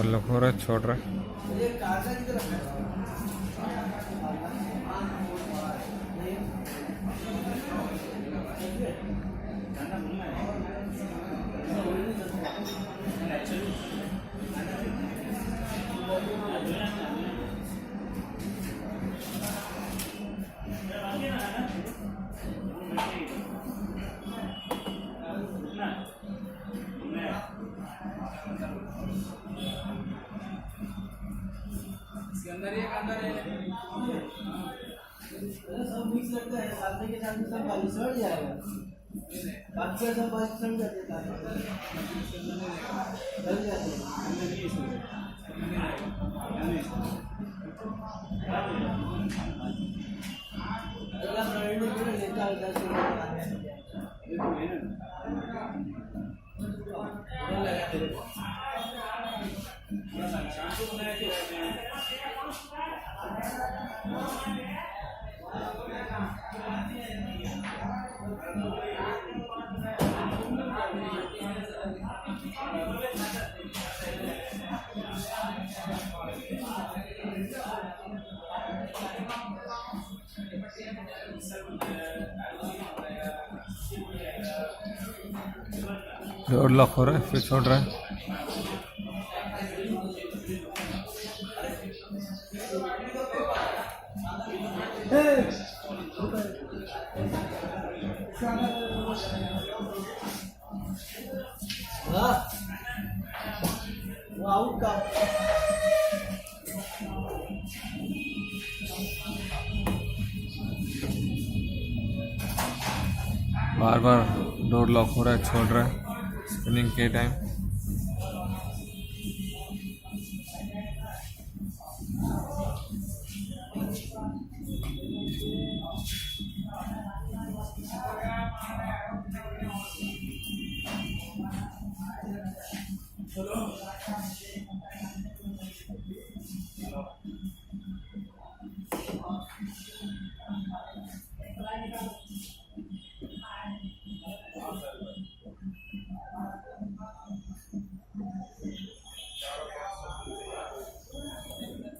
और लग हो रहा है, छोड़ रहा है। सब मिक्स लगता है, साथ के साथ सब खाली सड़ जाएगा। बाकी सब बात सड़ जाते हैं, जल जाते और लॉक हो रहा है, फिर छोड़ रहा है। वो आउट का बार बार डोर लॉक हो रहा है, छोड़ रहा है स्पिनिंग के टाइम।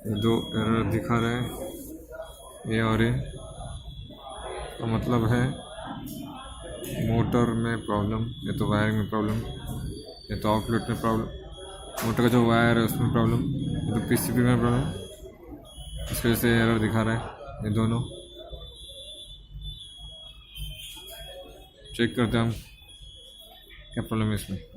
ये दो एरर दिखा रहे हैं, ये और ये तो मतलब है मोटर में प्रॉब्लम, या तो वायरिंग में प्रॉब्लम, या तो आउटलेट में प्रॉब्लम, मोटर का जो वायर है उसमें प्रॉब्लम, या तो पीसीबी में प्रॉब्लम। इस वजह से एरर दिखा रहा है ये दोनों। चेक करते हैं हम क्या प्रॉब्लम है इसमें।